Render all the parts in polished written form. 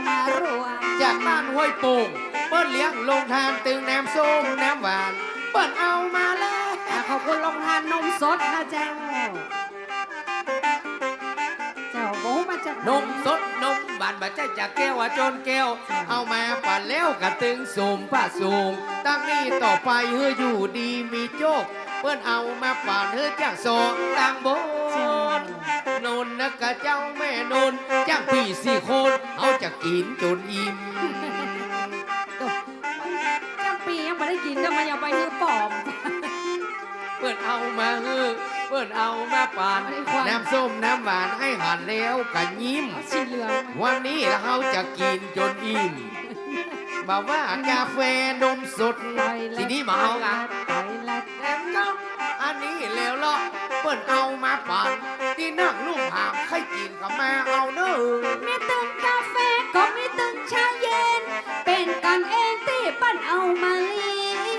มารวมจากบ้านห้วยโป่งเปิ้นเลี้ยงลงทานตึงน้ำส้มน้ำหวานเปิ้นเอามาแล้ว ขอบคุณลงทานนมสดนะเจ้าโบ้มาจากนมสดนมหวานบาใจจากแก้วจนแก้วเอามาปั่นแล้วกระตึงสูมผ้าสูงตั้งนี้ต่อไปเฮืออยู่ดีมีโจกเปิ้นเอามาปั่นเฮือจากโซต่างโบนนนนะกะเจ้าแม่นนจ้างพี่สี่คนเอาจะกินจนอิ่ม จังปียังไม่ได้กินทำไมเอาไปให้ปอบ เปิ้นเอามาฮือเปิ้นเอามาปั่นน้ำส้มน้ำหวานให้หันแล้วกะยิ้มสีเหลืองวันนี้เราจะกินจนอิ่มบอกว่ากาแฟนมสดทีนี้มาเอากันแอมก็อันนี้แล้วเลาะเปิ้นเอามาปั่นที่นั่งลูกหางให้กินก็มาเอาเด้อมีตึงกาแฟก็มีตึงชาเย็นเป็นกันเองที่ปั้นเอามาเลี้ยง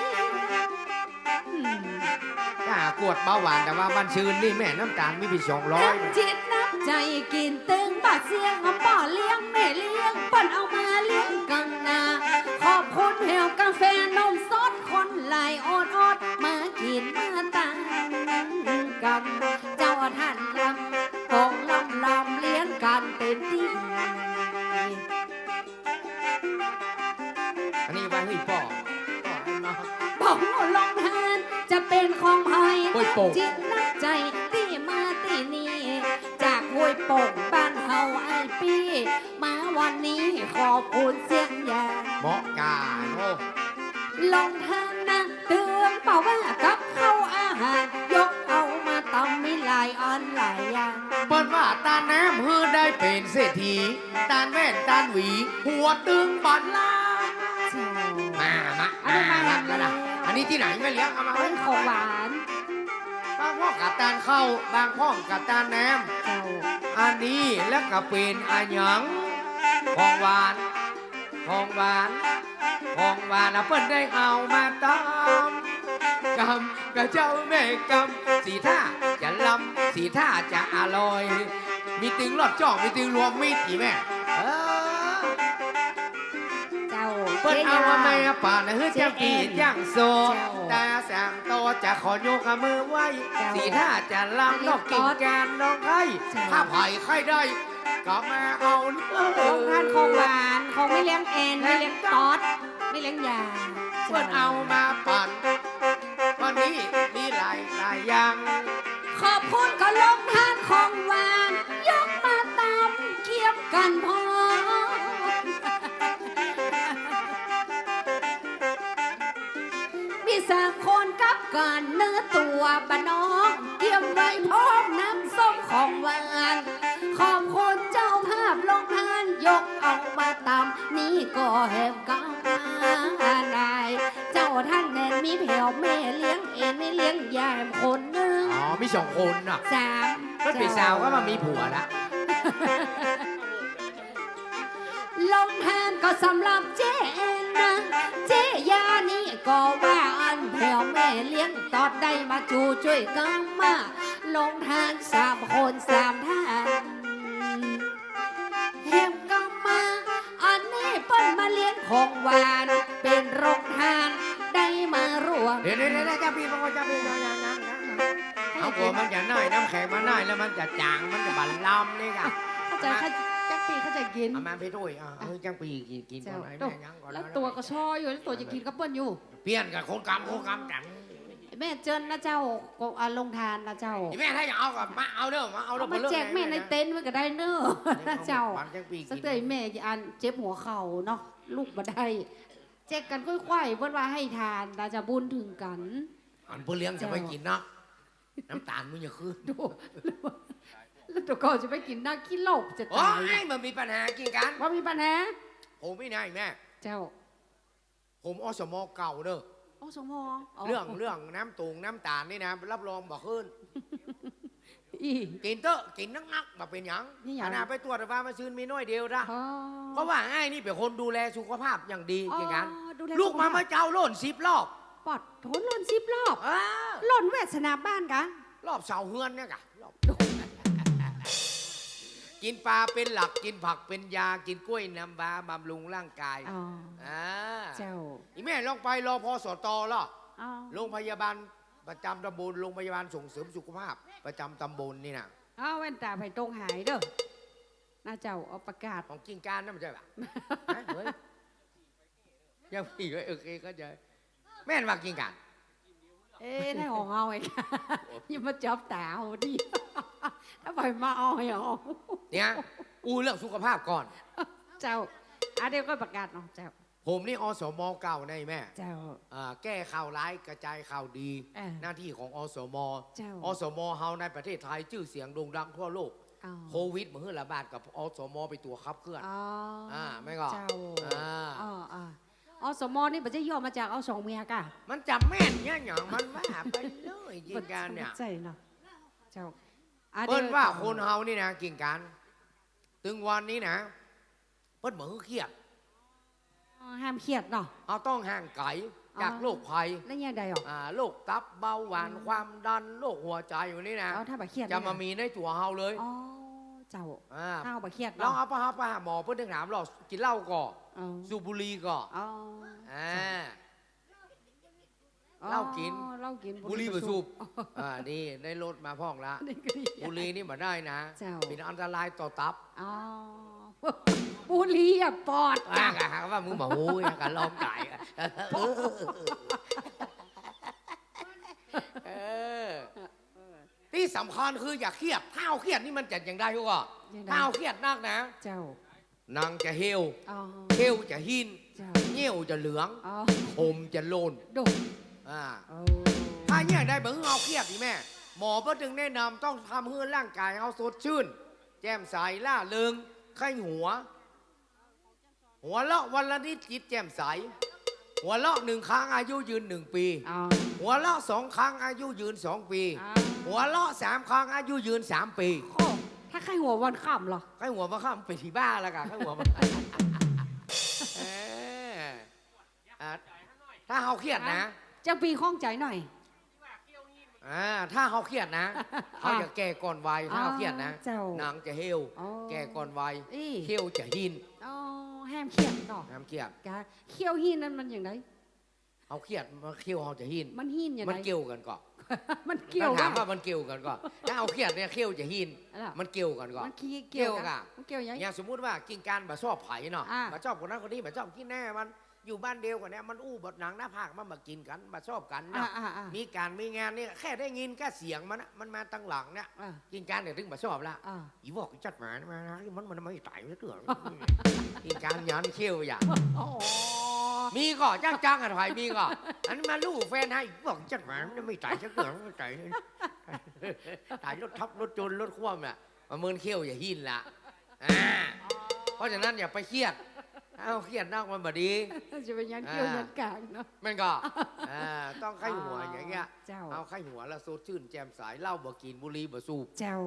กวดเบาหวานแต่ว่าวันชื่นนี่แม่น้ำตาลมีพี่200จิตน้ำใจกินตึงบาดเสียงเอาป่อเลี้ยงแม่เลี้ยงปั้นเอามาเลี้ยงกันนาขอบคุณเฮลกาแฟนมสดคนไหลอดมากินมาตั้งกันเจ้าท่านลำกองลำเลี้ยงกันเต็มที่อันนี้ว่าเฮ้ยป่อบอกลงทานจะเป็นของไผ่จิตนักใจที่มาที่นี่จากห้วยโป่งบ้านเฮาไอปีมาวันนี้ขอบคุณเสียงยาเหมาะกาโอ้ลงทานนะเตือนเปล่าว่ากับเข้าอาหารยกเอามาตำมีหลายอันหลายอย่างเปิ้นว่าตาน้ำเฮือได้เป็นเศรษฐีตาแว่นตาหวีหัวตึงบัดลามาอันนี้ที่ไหนไม่เลี้ยงเอามาเป็นของหวานบางพ่อกับตาลเข้าบางพ่อกับตาลน้ำอันนี้แล้วก็เป็นอันหยังของหวานนะเปิ้นได้เอามาตำกำกับเจ้าแม่กำสีท่าจะลำสีท่าจะอร่อยมีตึงรอดจ่องมีตึงรวมมิตรอีแม่เปิ้นเอามาไม่ป่านะเฮ้ยเจ้ากีย่างโซแต่แสงโตจะขอโยกมือไว้สีท่าจะลำนอกกิ่งแกนน้องไข่ถ้าไผ่ไข่ได้ก็มาเอาของทานของหวานของไม่เลี้ยงแอนไม่เลี้ยงตอดไม่เลี้ยงยาเปิ้นเอามาปั่นวันนี้มีหลายอย่างขอบคุณก็ลงทานของหวานยกมาตามเคียบกันพอมีสักคนกับการเนื้อตัวบะน้องเกี่ยวไว้พร้อมน้ำส้มของหวานขอบคุณเจ้าภาพลงทานยกเอามาตามนี่ก็แหมก้าวได้เจ้าท่านแน่นมีแผ่วแม่เลี้ยงเอ็นไม่เลี้ยงยายคนนึงอ๋อมี2 คนน่ะ3มันเป็นสาวก็มามีผัวละลงทานก็สำหรับเจ๊เอ็นนะเจ๊ยานี่ก็ว่าอันแผ่วแม่เลี้ยงตอดได้มาจูช่วยกันมาลงทาน3 คน3 ท่านเฮมก็มาอันนี้เปิ้นมาเลี้ยงของหวานเป็นโรงทานได้มารวมเดี๋ยวจะพี่บอกว่าจะพี่ยังเอาหัวมันจะน่อยน้ำแข็งมาน่อยแล้วมันจะจางมันจะบั่นลำนี่ค่ะเข้าใจจังปีเข้าใจกินเอามาไปด้วยจังปีกินตอนไหนแม่ยังก่อนแล้วตัวก็ช่ออยู่แล้วตัวจะกินกับเปิ้ลอยู่เปลี่ยนกับโคกำจังแม่เจินนะเจ้าก็ลงทานนะเจ้าแม่ถ้าอยากเอากับมาเอาเด้อมาแจกแม่ในเต็นท์มันก็ได้เน้อเจ้าสักเตยแม่อันเจ็บหัวเข่าเนาะลูกมาได้แจกกันค่อยๆเพื่อนว่าให้ทานเราจะบุญถึงกันอันเพื่อเลี้ยงจะไม่กินเนาะน้ำตาลมันจะขึ้นดูแล้วตัวก็จะไปกินน้าขี้โลบจะตายโอ้ยมันมีปัญหากินกันว่ามีปัญหาผมไม่ได้แม่เจ้าผมอสมเก่าเด้อสมเรื่องน้ำตูงน้ำตาลนี่นะรับรองบอกขึ้นกินเตอะกินนักมาเป็นยังขนาดไปตรวจว่ามาซื้อมีน้อยเดียวนะเพราะว่าไอ้นี่เป็นคนดูแลสุขภาพอย่างดีอย่างนั้นลูกมาเจ้าโล่น10 รอบปอดโถนหล่น10 รอบหล่นแวดสนามบ้านกะรอบเสาเฮือนเนี่ยกะรอบ กินปลาเป็นหลักกินผักเป็นยากินกล้วยน้ำว้าบำรุงร่างกาย อ๋อ อ่า เจ้า อีแม่ลองไปรอพอสตล่ะ อ๋อ โรงพยาบาลประจำตำบลโรงพยาบาลส่งเสริมสุขภาพ ประจำตำบลนี่นะ เอาแว่นตาไปตรงหายเด้อน่าเจ้าเอาประกาศ ของกิ่งการนั่นไม่ใช่ปะ ฮะเฮ้ยยังผีไว้โอเคก็จะแม่นว่ากิ่งการ เอ๊ะได้ของเอาไอ้ค่ะอย่ามาจับตาเอาดิถ้าไปมาเอาให้เอา เนี่ยอูเรื่องสุขภาพก่อน เจ้าเดี๋ยวก็ประกาศเนาะเจ้า ผมนี่อสมเก่าในแม่ เจ้า แก้ข่าวร้ายกระจายข่าวดี เออ หน้าที่ของอสม เจ้า อสมเฮาในประเทศไทยชื่อเสียงโด่งดังทั่วโลก อ๋อ โควิดมันระบาดกับอสมไปตัวขับเคลื่อน อ๋อ ไม่ก็ เจ้า อ่า อ๋อสมนี่มันจะย่อมาจากเอาสองเมียกะ มันจำแม่นเนี่ยอย่างมันว่าไปเลยกิ่งการเนี่ย ใช่เนาะเจ้า เปิ้นว่าคนเฮานี่นะกิ่งการถึงวันนี้นะเปิ้นเหมือนเครียด ห้ามเครียดเนาะ เอาต้องห่างไกลจากโรคภัย แล้วยังไงหรอ โรคตับเบาหวานความดันโรคหัวใจอยู่นี่นะ เอาถ้าแบบเครียด จะมามีในตัวเฮาเลย อ๋อเจ้า อ่า ถ้าเอาแบบเครียด เรา เนาะ เอาไปหาหมอเพื่อนถึงถามเรากินเหล้าก่อน อ๋อ สูบบุหรี่ก่อน อ๋อ เหล้ากิน เหล้ากิน บุหรี่บ่สูบนี่ได้ลดมาพ่องละ นี่ก็ดี บุหรี่นี่มาได้นะ เจ้า เป็นอันตรายต่อตับ อ๋อบุหรี่อะปอด อ่า จ้ะ ว่ามึงมาหูยกันลองไก่ที่สำคัญคืออย่าเครียดถ้าเอาเครียดนี่มันจะอย่างได้ทุกอ่ะถ้าเอาเครียดนักนะ เจ้าน างจะเฮว อ๋อ เฮวจะหิน เจ้า เงี้ยวจะเหลือง อ๋อ ผมจะโลน โดด อ่า โอ้ ถ้าเนี่ยได้เบิ่งเอาเครียดดิแม่ หมอก็จึงแนะนำต้องทำให้ร่างกายเอาสดชื่น แจ่มใสล่าเริงไข้หัวเราะวันละนิดจิตแจ่มใส หัวเราะ1 ครั้งอายุยืน1 ปี อ๋อ หัวเราะ2 ครั้งอายุยืน2 ปี อ๋อ หัวเราะ3 ครั้งอายุยืน3 ปี โอ้ถ้าใครหัววันค่ำเหรอ ไข้หัวมาข้ามไปที่บ้าแล้วกันไข้หัวมาเออถ้าเขาเครียดนะ จะปีข้องใจหน่อย ถ้าเขาเครียดนะ เขาจะแก่ก่อนวัยถ้าเขาเครียดนะ เจ้า นางจะเฮว อ๋อ แก่ก่อนวัย อี เขี้ยวจะหิน อ๋อแฮมเครียดเนาะ น้ำเครียด กะเขี้ยวหินนั่นมันอย่างไร เขาเครียดมันเขี้ยวเขาจะหิน มันหินอย่างไร มันเกี่ยวกันก่อน มันเกี่ยว ถ้าถามว่ามันเกี่ยวกันก่อนถ้าเอาเครียดเนี่ยเขี้ยวจะหิน อะไรหรอ มันเกี่ยวกันก่อน มันเกี่ยว กะ มันเกี่ยวยังไง อย่างสมมุติว่ากินการบะชอบไผ่เนาะ อ่า บะชอบคนนั้นคนนี้บะชอบกินแน่มันอยู่บ้านเดียวกันเนี่ยมันอู้บทหนังหน้าผากมันมากินกันบะชอบกันเนาะ อ่า มีการมีงานนี่แค่ได้ยินแค่เสียงมันนะมันมาตั้งหลังเนี่ย อ่า กินการเนี่ยถึงบะชอบละ อ่า อีบอกจัดหมามานะมันไม่ตายไม่เกิดกินการยันเขี้ยวอย่าง โอ้ มีก็จ้างกันไผ่มีก็อันนนมาลูกแฟนให้บอกจัดหมามันไม่ตายจะเกิดไม่ตายตายรถทับรถจนรถคว่ำอ่ะมาเมินเขี้ยวอย่าหินละเพราะฉะนั้นอย่าไปเครียดเอาเครียดนักมันบดี จะเป็นยันเกี่ยวยันกลางเนาะ มันก็ต้องไข้หัวอย่างเงี้ย เจ้า เอาไข้หัวแล้วสดชื่นแจ่มใสเหล้าบ่กินบุหรี่บ่สูบ เจ้า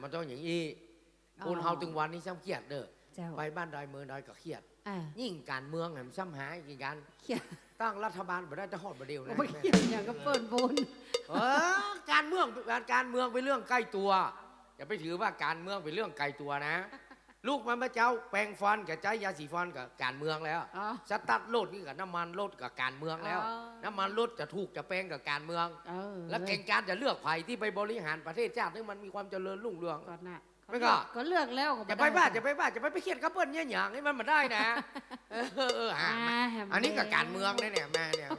มันต้องอย่างนี้คนเฮาถึงวันนี้ซ้ำเครียดเด้อ เจ้า ไปบ้านใดเมืองใดก็เครียด อ่า ยิ่งการเมืองแหมซ้ำหายกี่กัน เครียด ตั้งรัฐบาลบ่ได้จะฮอดบ่เดียวนะ ไม่เครียดอย่างก็เปิดบน การเมืองเป็นเรื่องใกล้ตัวอย่าไปถือว่าการเมืองเป็นเรื่องไกลตัวนะ ลูกมันพระเจ้าแปรงฟันกับใจยาสีฟันกับการเมืองแล้ว อ๋อ สตาร์ทรถนี่กับน้ำมันรถกับการเมืองแล้ว อ๋อ น้ำมันรถจะถูกจะแปลงกับการเมือง แล้วเก่ง ก การจะเลือกไผ่ที่ไปบริหารประเทศชาติให้มันมีความเจริญรุ่งเรือง ก่อนน่ะ ไม่ก็ ก็เลือกแล้ว จะไปบ้านจะไปเครียดกับเปิ้ลเนี่ยอย่างนี้มันมาได้นะอันนี้กับการเมืองเนี่ยแม่เนี่ย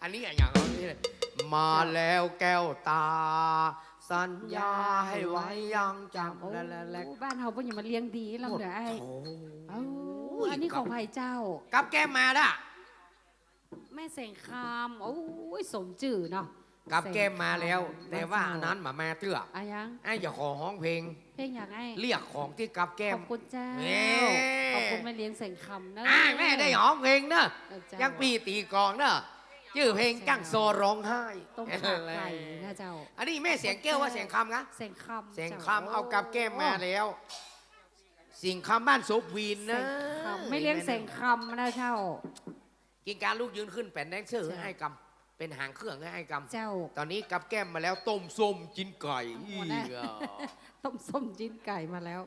อันนี้อย่างนี้เลยมาแล้วแก้วตา สัญญาให้ไว้ยังจำ โอ้ และ บ้านเฮาเพิ่นอย่ามาเลี้ยงดีลำเด้อไอ้ โอ้ เอ้าอันนี้ของไผ่เจ้า กับแก้มมาด่ะ แม่เสงคามโอ้ยสมจื่อเนาะ กับแก้มมาแล้ว แต่ว่าอันนั้นมาแม่เตื้อ อะยัง ไอ้อย่าขอห้องเพลง เพลงอย่างไอ้ เรียกของที่กับแก้ ข ม อบคุณเจ้า เน่ ขอบคุณแม่เลี้ยงเสงคำเนอะ แม่ได้ห้องเพลงเนอะ เออเจ้า ยังปีตีกลองเนอะชื่อเพลงกั้งโซร้องไห้ ต้มขาไก่นะเจ้า อันนี้แม่เสียงแก้วว่าเสียงคำนะ เสงคำ เสียง จ้ คำเอากับแก้มมาแล้ว สิ่งคำบ้านศพวีน เส นะ งคำไม่เลี้ยงเสงคำนะเจ้า กินการลูกยืนขึ้นแผ่นแดงเชื่อให้กำ เป็นหางเครื่องให้ไอ้กำ เจ้า ตอนนี้กับแก้มมาแล้วต้มส้มจินไก่ โอ้ได้ ต้มส้มจิ้นไก่มาแล้ว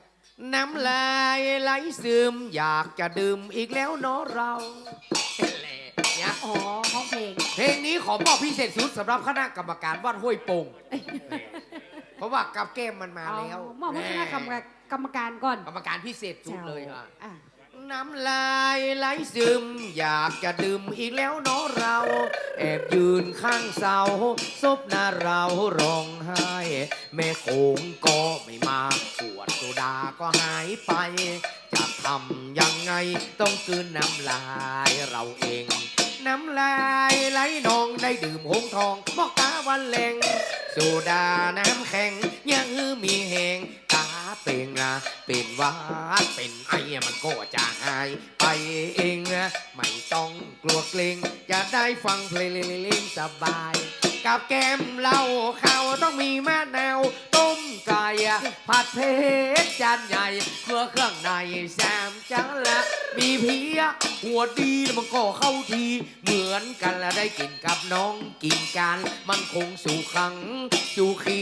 น้ำลายไหลซึมอยากจะดื่มอีกแล้วเนาะเราแหละเนี่ย อ๋อห้องเพลง เพลงนี้ขอมอบพิเศษสุดสำหรับคณะกรรมการวัดห้วยโป่งเพราะว่ากับแก้มมันมาแล้ว มอบให้คณะกรรมการก่อน กรรมการพิเศษสุดเลยอ่ะ อ่ะ น้ำลายไหลซึมอยากจะดื่มอีกแล้วเนาะเรา แอบยืนข้างเสาซบหน้าเราร้องไห้ แม่โขงก็ไม่มาขวดโซดาก็หายไป จะทำยังไงต้องกลืนน้ำลายเราเอง น้ำลายไหลนองได้ดื่มหงทองบอกตาวันแหลงโซดาน้ำแข็งยังมีแหงตาเป็นละเป็นหวาดเป็นไอมันก็จะหายไปเองไม่ต้องกลัวเกรงจะได้ฟังเพลงสบาย กับแก้มเหล้าข้าวต้องมีมะนาวต้มไก่ผัดเผ็ดจานใหญ่เครื่องในแซมจังละมีเพียหัวดีแล้วมันก็เข้าทีเหมือนกันละได้กินกับน้องกินกันมันคงสู่ขังสู่ขี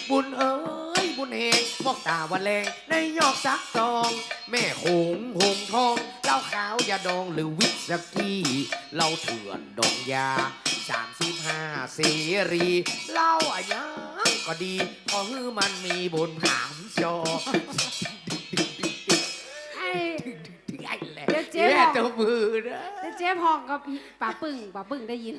บุญเอ้ยบุญเฮงบอกตาวันแรงในยอกซักตอง แม่หงทองเหล้าขาวยาดองหรือวิสกี้เหล้าเถื่อนดองยา35เสรีเหล้าอะยังก็ดีเพราะมันมีบนหางจอ ไอ้ ไอ้แหละ เดี๋ยวเจ๊ แย่ บอก ตัวมือนะ เจ๊พองกับป่าปึ้งได้ยิน